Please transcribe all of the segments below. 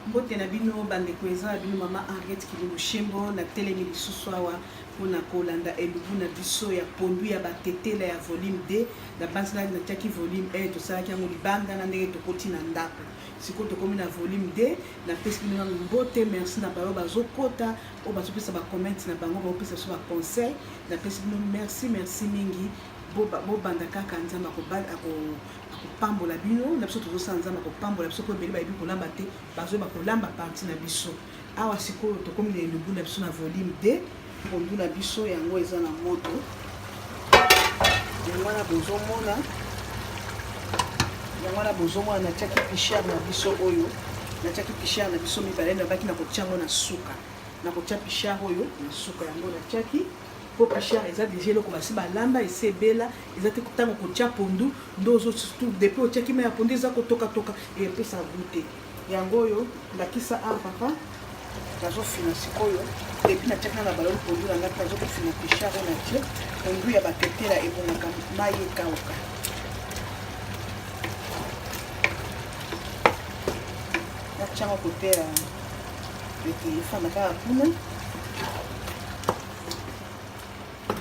Mbote na bino bandeko eza na bino mama Henriette Kilushembo na telemi lisusu awa mpona kolanda elubu na biso ya pondu ya batetela ya volume 2 na base na tiaki volume 1 tosalaki yango libanda na ndenge tokoti na ndako sikoyo tokomi na volume 2 na pesi bino na mbote merci na bayo bazokota oyo bazopesa bacommente na bango baopesa biso baconseil na pesi bino merci mingi bobanda kaka nzambe akopambola bino na biso tozosala nzambe akopambola biso po ebele bayebi kolamba te bazoyeba kolamba parti na biso awa sikoyo tokomi na elubu na biso na volume 2 pondu na biso yango eza na moto yango wana bozomona natiaki pichard na biso oyo natiaki pichard na biso mibale nabaki na kotia yango na suka na kotia pichard oyo na suka yango natiaki po pichard eza deja eloko basi balamba esi ebela eza te ntango kotia pondu ndozo surtout depuis otiaki mai ya pondu eza kotoka epesa goute yango oyo ndakisa papa nazofina sikoyo epi natiaki na baloni pondu na ngati nazokofina pichard oyo natie pondu ya batetela ebongaka mai ekauka natiango kote ya telefone kaka kuna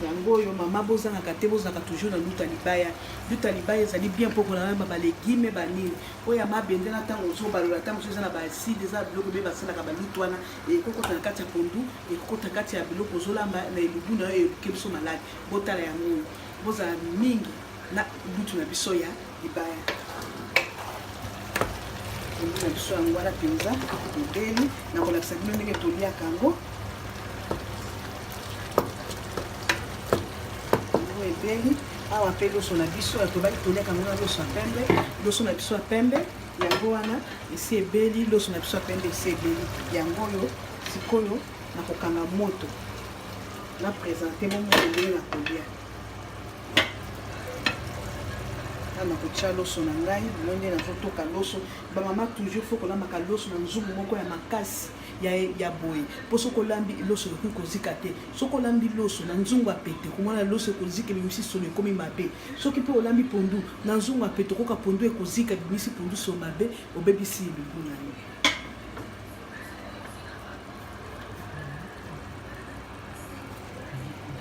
yango oyo mama bozangaka te bozalaka toujours na luta libaya ezali bien mpo kolamba balegime banini oyo ya mabende na ntango ozobalola ntango mosusu eza na baaside eza biloko mpe basalaka balutu wana ekokota na kati ya pondu ekokota na kati ya biloko ozolamba na elubu na oyo eluke biso maladi botala yango oyo bozala mingi na lutu na biso ya libaya na biso yango wana mpenza ebeli na kolakisa bino ndenge toliaka yango ebeli awa mpe loso na biso ya tobaki toliaka yango na loso ya pembe loso na biso ya pembe yango wana esi ebeli loso na biso ya pembe esi ebeli yango oyo sikoyo na kokanga moto na présente momoto ndenge na kolia na kotia loso na ngai bino nde nazotoka loso bamama toujours fo kolambaka loso na nzungu moko ya makasi ya boye mpo soki olambi loso ekoki kozika te soki olambi loso na nzungu ya pete komona loso ekozika ebimisi solo ekomi mabe soki mpe olambi pondu na nzungu ya pete okoka pondu ekozika ebimisi pondu solo mabe obebisi elubu na yo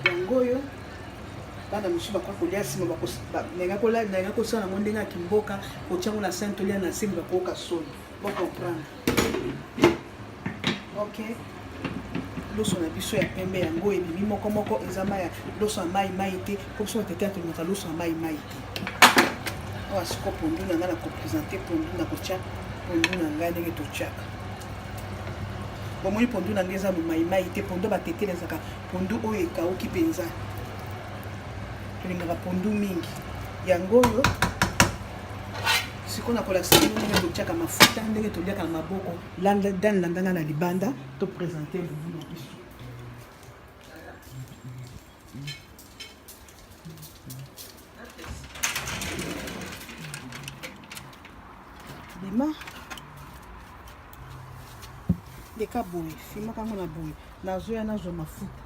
yango oyo bana misusu bakoka kolia nsima nanga kosala yango ndenge ya kimboka kotiango na sane tolia na nsima bakoyoka solo bocomprendre ok loso na biso ya pembe yango ebimi moko eza mai loso ya mai te po biso batete atolingaka loso ya mai te awa siko pondu na ngai na kopresente pondu na kotia pondu na ngai ndenge totiaka bomoni pondu na ngai eza mai te pondu batetela ezaka pondu oyo ekauki mpenza tolingaka pondu mingi yango oyo sikoyo na kolakisa bino ndenge totiaka mafuta ndenge toliaka na maboko dan landanga na libanda topresente elubu na biso bima leka boye filmaka yango na boye nazoya nazwa mafuta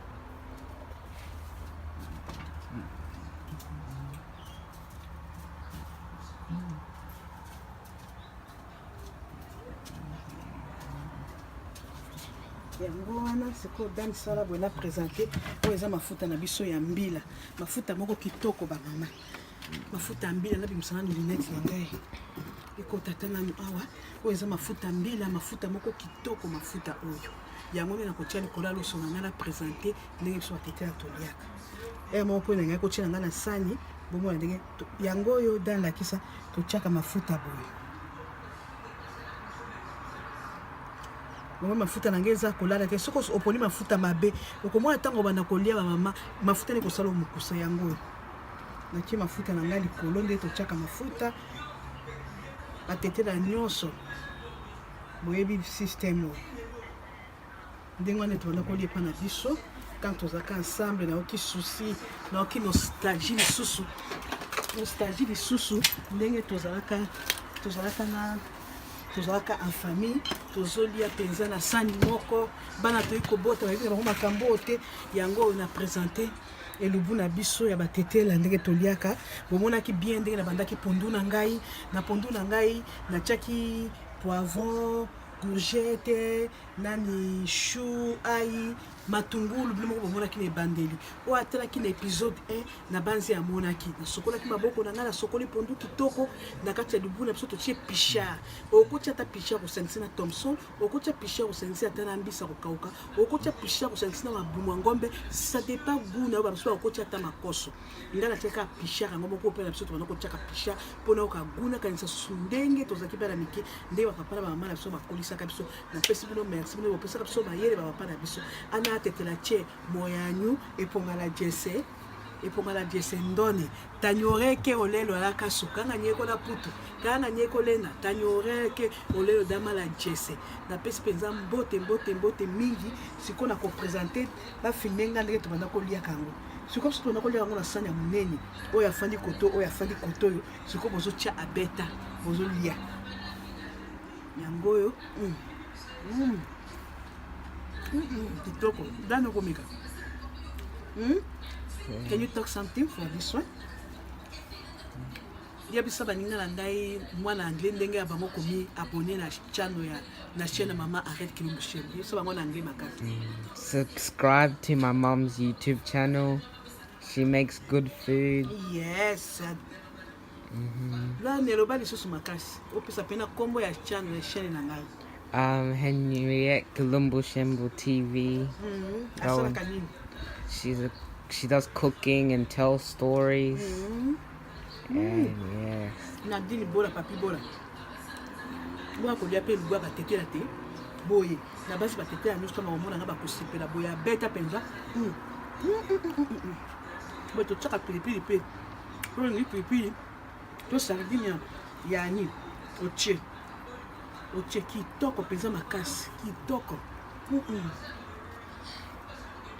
yango wana sikoyo dani sala boye na présente oyo eza mafuta na biso ya mbila mafuta moko kitoko bamama mafuta ya mbila nabimisana na lunette na ngai ekotata nanu awa oyo eza mafuta mbila mafuta moko kitoko mafuta oyo yango nde nakotia likolo ya loso na ngai na présente ndenge biso batetela toliaka ere moko mpo na ngai kotia na ngai na sani bomona ndenge yango oyo dani lakisa totiaka mafuta boye mafuta na ngai eza kolala te soki oponi mafuta mabe okomona ntango banda kolia bamama mafuta nde kosala mokusa yango oyo natie mafuta na ngai likolo nde totiaka mafuta batetela nyonso boyebi systeme oyo ndenge wana tobanda kolia epa na biso quand tozalaka ensemble nayoki susi nayoki nostalgie lisusu ndenge tozalaka en famille tozolia mpenza na sani moko bana toyi kobota bayebi bango makambo oyo te yango oyo na présente elubu na biso ya batetela ndenge toliaka bomonaki bien ndenge na bandaki pondu na ngai natiaki poivron courgette nani chou ai matungulu bino moko bamonaki na ebandeli oyo atalaki na épisode 1 na banzi amonaki nasokolaki maboko na ngai nasokoli pondu kitoko na kati ya libu na biso totie pichard okotia ata pichard kosangisi na Thomson okotia pichard kosangisi ata na mbisa kokauka okotia pichard kosangisi na mabumu ya ngombe ça dépend goût na oyo bamosusu bakotia ata makoso ngai natiaka pichard yango moko mpe na biso tobanda kotiaka pichard mpona oyoka goût na kanisa susu ndenge tozalaki mpe na mike ndenge bapapa na bamama na biso bakolisaka biso napesi bino merci bino bopesaka biso mayele bapapa na biso ana tetela che moyanyu epongala jese ndone tanyoreke olelo alaka sukanga nyeko na putu kana nyeko lena tanyoreke olelo damala jese napesi penza mbote mingi sikona ko présenter ba filmenga ndenge tobanda ko lia kango siko biso tobanda ko lia kango na sanya munene oyo afandi koto yo siko bozo tia abeta bozo lia yango yo kitoko dano komika can you talk something for this one dia bisa baninga na ndai mwana anglais ndenge ya bango komi abonné na channel ya na chaîne mama Arrête Kilumbu Shembo so bango na anglais makati subscribe to my mom's YouTube channel. She makes good food. Yes. La neloba lisusu makasi opesa pena kombo ya channel ya chaîne na ngai Henriette Kilumbu Shembo TV. She does cooking and tells stories. And yeah. Nadine bola papi bola. Boa ko dia pe lugwa ka tetela te. Boye na basi ba tetela nyuso kama omona ngaba kusipela boya beta penza. Boto chaka pilipili pe. Boye ni pilipili. To sardine ya ni oche kitoko penza makasi kitoko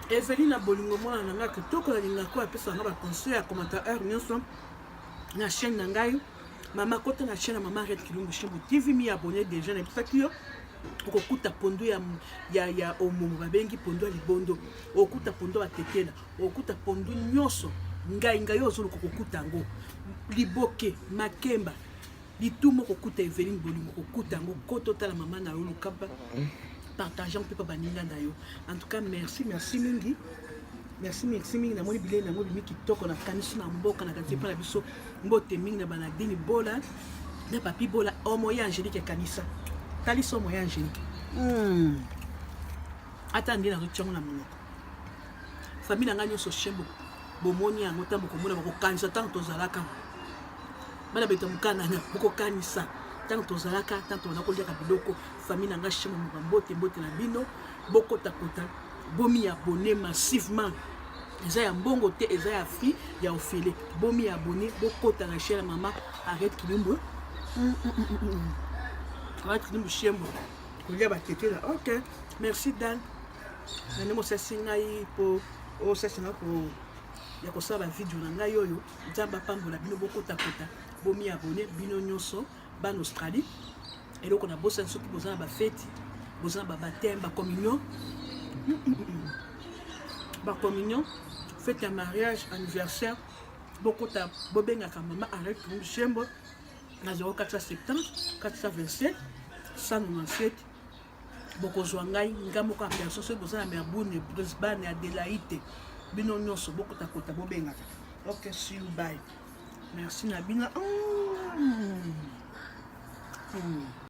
Evelina bolingo mwana na nga kitoko na linga ko apesa nga ba conseil ya commentaire nyonso na chaîne na ngai mama kota na chaîne mama Arrête Kilumbu Shembo TV mi abonné déjà na bisaki yo okokuta pondo ya omomo babengi pondo ya libondo okuta pondo batetela okuta pondo nyonso ngai yo ozolo kokuta ngo liboke makemba litumo kokuta Eveline bolingo kokuta ngo koto tala mama na yo lukaba partageant pe pa baninga na yo en tout cas merci mingi na moni bilei na ngobi miki toko na kanisi na mboka na kanisi pa na biso mbote mingi na banadini bola na papi bola omo ya Angélique kanisa talisa omo ya Angélique ata ndi na zotiango na monoko famille na nga nyonso Shembo bomoni yango ta mokomona bakokanisa tanto tozalaka bana beta mukana na bokokanisa tanto tozalaka tanto na koliaka biloko famille na nga Shembo mbote na bino bokota bomi abonné massivement eza ya mbongo te eza ya fi ya ofele bomi abonné bokota na chaîne mama Arrête Kilumbu Shembo kolia batetela ok merci Dan nani mosasi ngai po osasi na ko ya kosala video na ngai oyo nzamba pambola bino bokota bomi abonné bino nyonso ban Australie eloko na bosa soki bozana ba fête bozana ba baptême ba communion fête ya mariage anniversaire bokota bobengaka mama Arrête Kilumbu Shembo na 0470 427 197 bokozwa ngai ngamoko ya personne soki bozana Melbourne Brisbane Adelaide bino nyonso bokota bobengaka ok see you bye merci na bino